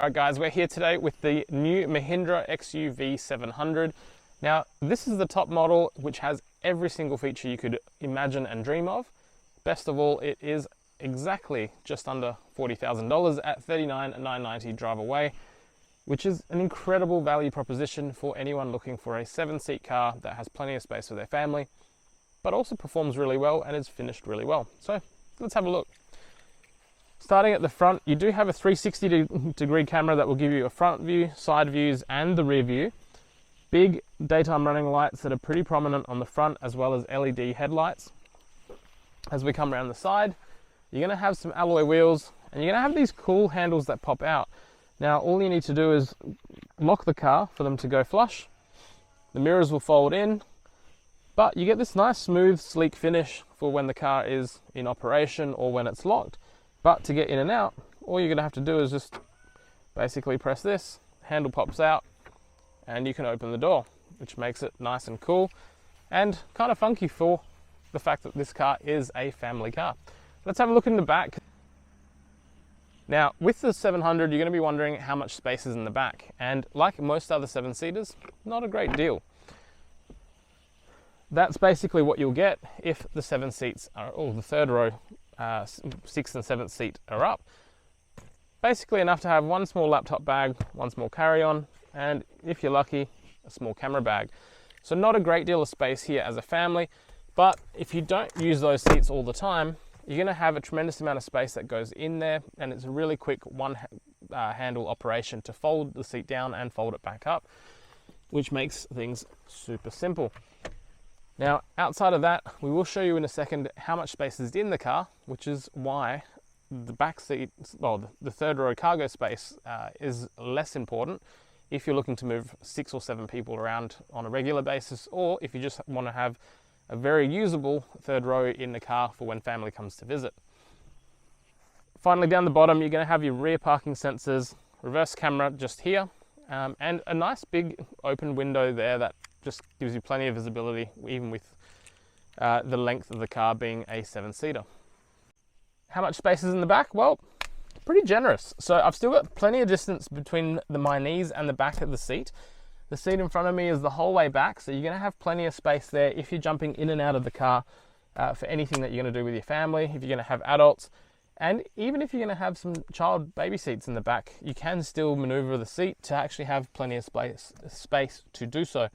Alright guys, we're here today with the new Mahindra XUV700. Now this is the top model which has every single feature you could imagine and dream of. Best of all, it is exactly just under $40,000 at $39,990 drive away, which is an incredible value proposition for anyone looking for a 7-seat car that has plenty of space for their family, but also performs really well and is finished really well. So let's have a look. Starting at the front, you do have a 360-degree camera that will give you a front view, side views, and the rear view. Big daytime running lights that are pretty prominent on the front, as well as LED headlights. As we come around the side, you're going to have some alloy wheels, and you're going to have these cool handles that pop out. Now, all you need to do is lock the car for them to go flush. The mirrors will fold in, but you get this nice, smooth, sleek finish for when the car is in operation or when it's locked. But to get in and out, all you're going to have to do is just basically press this, handle pops out, and you can open the door, which makes it nice and cool and kind of funky for the fact that this car is a family car. Let's have a look in the back. Now, with the 700, you're going to be wondering how much space is in the back, and like most other 7-seaters, not a great deal. That's basically what you'll get if the 7 seats are, or the third row, 6th and 7th seat are up. Basically enough to have one small laptop bag, one small carry-on, and if you're lucky, a small camera bag. So not a great deal of space here as a family, but if you don't use those seats all the time, you're going to have a tremendous amount of space that goes in there, and it's a really quick one handle operation to fold the seat down and fold it back up, which makes things super simple. Now, outside of that, we will show you in a second how much space is in the car, which is why the back seat, well, the third row cargo space is less important if you're looking to move 6 or 7 people around on a regular basis, or if you just want to have a very usable third row in the car for when family comes to visit. Finally, down the bottom, you're going to have your rear parking sensors, reverse camera just here, and a nice big open window there that just gives you plenty of visibility, even with the length of the car being a 7-seater. How much space is in the back? Well, pretty generous. So I've still got plenty of distance between my knees and the back of the seat. The seat in front of me is the whole way back, so you're going to have plenty of space there if you're jumping in and out of the car for anything that you're going to do with your family, if you're going to have adults, and even if you're going to have some child baby seats in the back, you can still maneuver the seat to actually have plenty of space to do so.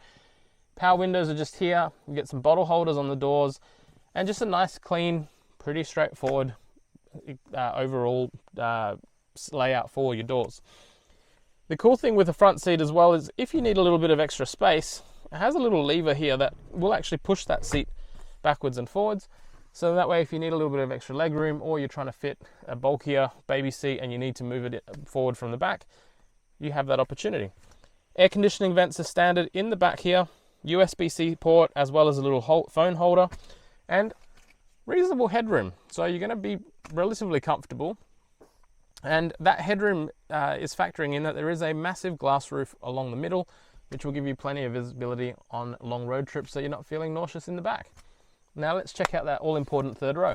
Power windows are just here. You get some bottle holders on the doors, and just a nice, clean, pretty straightforward overall layout for your doors. The cool thing with the front seat as well is if you need a little bit of extra space, it has a little lever here that will actually push that seat backwards and forwards. So that way, if you need a little bit of extra leg room, or you're trying to fit a bulkier baby seat and you need to move it forward from the back, you have that opportunity. Air conditioning vents are standard in the back here. USB-C port, as well as a little phone holder, and reasonable headroom. So you're going to be relatively comfortable. And that headroom is factoring in that there is a massive glass roof along the middle, which will give you plenty of visibility on long road trips so you're not feeling nauseous in the back. Now let's check out that all-important third row.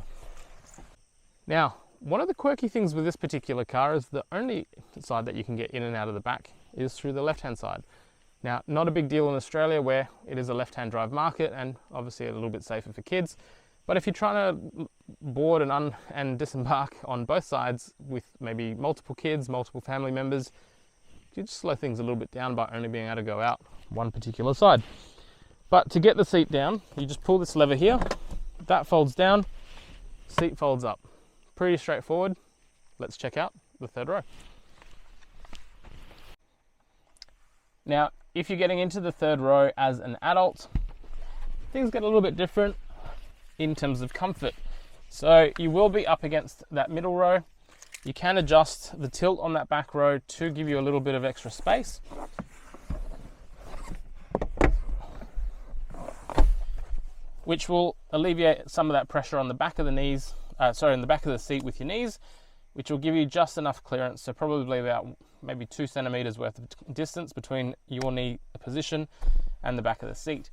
Now, one of the quirky things with this particular car is the only side that you can get in and out of the back is through the left-hand side. Now, not a big deal in Australia where it is a left-hand drive market and obviously a little bit safer for kids. But if you're trying to board and disembark on both sides with maybe multiple kids, multiple family members, you just slow things a little bit down by only being able to go out one particular side. But to get the seat down, you just pull this lever here, that folds down, seat folds up. Pretty straightforward. Let's check out the third row. Now, if you're getting into the third row as an adult, things get a little bit different in terms of comfort. So you will be up against that middle row. You can adjust the tilt on that back row to give you a little bit of extra space. Which will alleviate some of that pressure on the back of the knees, in the back of the seat with your knees, which will give you just enough clearance, so probably about maybe 2 centimeters worth of distance between your knee position and the back of the seat.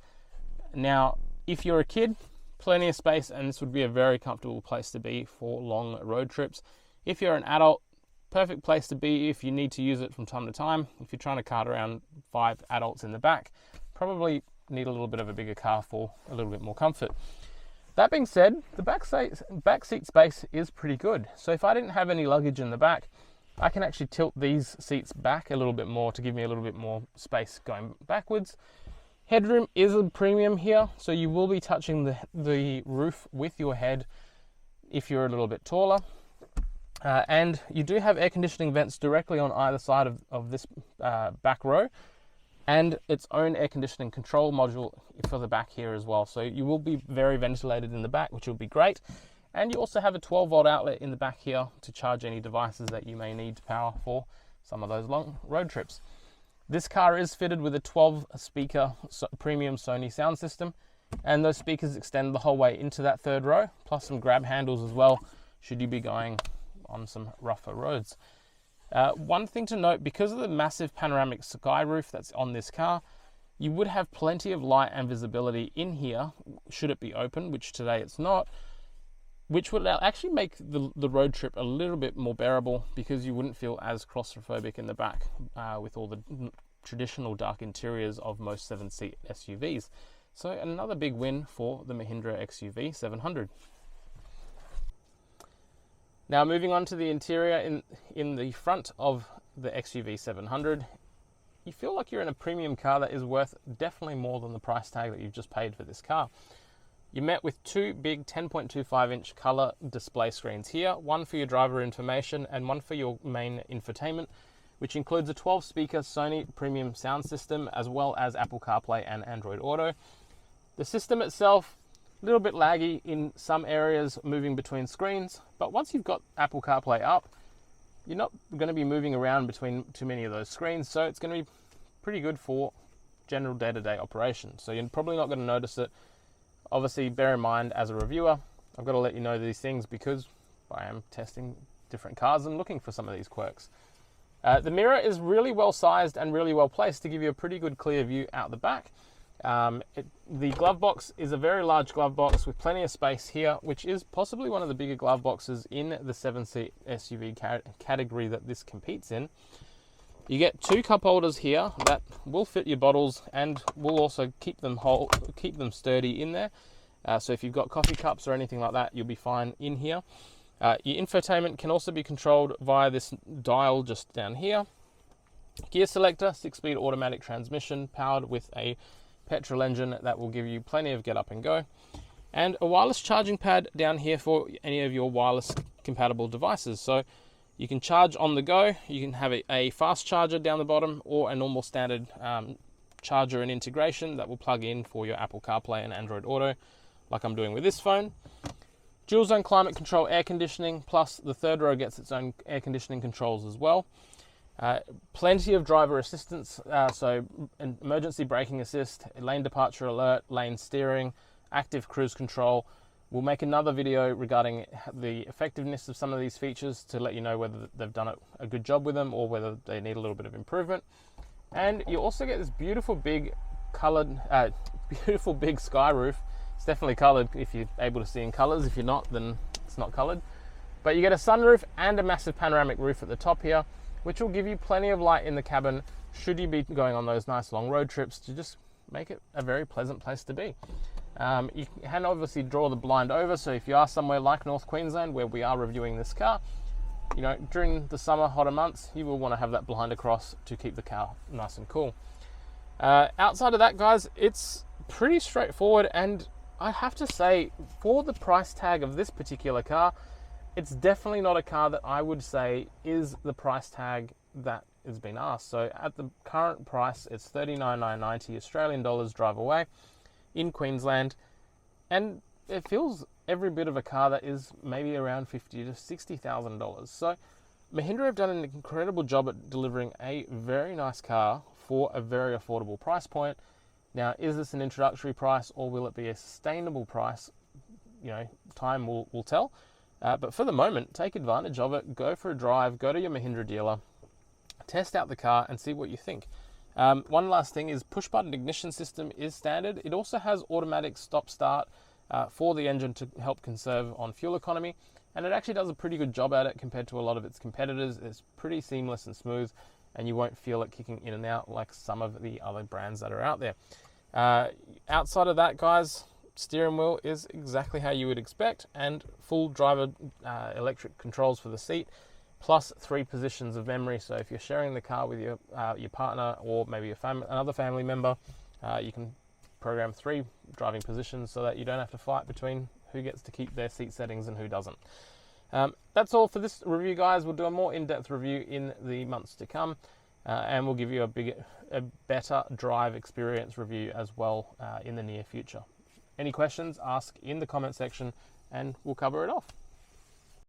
Now, if you're a kid, plenty of space, and this would be a very comfortable place to be for long road trips. If you're an adult, perfect place to be if you need to use it from time to time. If you're trying to cart around 5 adults in the back, probably need a little bit of a bigger car for a little bit more comfort. That being said, the back seat space is pretty good. So if I didn't have any luggage in the back, I can actually tilt these seats back a little bit more to give me a little bit more space going backwards. Headroom is a premium here, so you will be touching the roof with your head if you're a little bit taller. And you do have air conditioning vents directly on either side of this back row, and its own air conditioning control module for the back here as well. So you will be very ventilated in the back, which will be great. And you also have a 12-volt outlet in the back here to charge any devices that you may need to power for some of those long road trips. This car is fitted with a 12-speaker premium Sony sound system, and those speakers extend the whole way into that third row, plus some grab handles as well, should you be going on some rougher roads. One thing to note, because of the massive panoramic sky roof that's on this car, you would have plenty of light and visibility in here, should it be open, which today it's not, which would actually make the road trip a little bit more bearable, because you wouldn't feel as claustrophobic in the back with all the traditional dark interiors of most 7-seat SUVs. So another big win for the Mahindra XUV700. Now moving on to the interior in the front of the XUV700, you feel like you're in a premium car that is worth definitely more than the price tag that you've just paid for this car. You met with 2 big 10.25-inch color display screens here, one for your driver information and one for your main infotainment, which includes a 12-speaker Sony premium sound system as well as Apple CarPlay and Android Auto. The system itself, a little bit laggy in some areas moving between screens, but once you've got Apple CarPlay up, you're not going to be moving around between too many of those screens, so it's going to be pretty good for general day-to-day operation. So you're probably not going to notice it. Obviously, bear in mind, as a reviewer, I've got to let you know these things because I am testing different cars and looking for some of these quirks. The mirror is really well sized and really well placed to give you a pretty good clear view out the back. The glove box is a very large glove box with plenty of space here, which is possibly one of the bigger glove boxes in the 7-seat SUV category that this competes in. You get 2 cup holders here that will fit your bottles and will also keep them sturdy in there. So if you've got coffee cups or anything like that, you'll be fine in here. Your infotainment can also be controlled via this dial just down here. Gear selector, 6-speed automatic transmission powered with a petrol engine that will give you plenty of get up and go. And a wireless charging pad down here for any of your wireless compatible devices. So you can charge on the go, you can have a fast charger down the bottom or a normal standard charger and integration that will plug in for your Apple CarPlay and Android Auto, like I'm doing with this phone. Dual zone climate control air conditioning, plus the third row gets its own air conditioning controls as well. Plenty of driver assistance, so an emergency braking assist, lane departure alert, lane steering, active cruise control. We'll make another video regarding the effectiveness of some of these features to let you know whether they've done a good job with them or whether they need a little bit of improvement. And you also get this beautiful big colored, beautiful big sky roof. It's definitely colored if you're able to see in colors. If you're not, then it's not colored. But you get a sunroof and a massive panoramic roof at the top here, which will give you plenty of light in the cabin should you be going on those nice long road trips to just make it a very pleasant place to be. You can obviously draw the blind over, so if you are somewhere like North Queensland where we are reviewing this car, you know, during the summer hotter months, you will want to have that blind across to keep the car nice and cool. Outside of that, guys, it's pretty straightforward, and I have to say, for the price tag of this particular car, it's definitely not a car that I would say is the price tag that has been asked. So at the current price, it's $39,990 Australian dollars drive away in Queensland, and it feels every bit of a car that is maybe around $50,000 to $60,000. So Mahindra have done an incredible job at delivering a very nice car for a very affordable price point. Now, is this an introductory price or will it be a sustainable price? You know, time will tell. But for the moment, take advantage of it, go for a drive, go to your Mahindra dealer, test out the car and see what you think. One last thing is push button ignition system is standard. It also has automatic stop start for the engine to help conserve on fuel economy, and it actually does a pretty good job at it compared to a lot of its competitors. It's pretty seamless and smooth, and you won't feel it kicking in and out like some of the other brands that are out there. Outside of that, guys, steering wheel is exactly how you would expect, and full driver electric controls for the seat, plus 3 positions of memory. So if you're sharing the car with your partner or maybe another family member, you can program 3 driving positions so that you don't have to fight between who gets to keep their seat settings and who doesn't. That's all for this review, guys. We'll do a more in-depth review in the months to come, and we'll give you a better drive experience review as well in the near future. Any questions, ask in the comment section and we'll cover it off.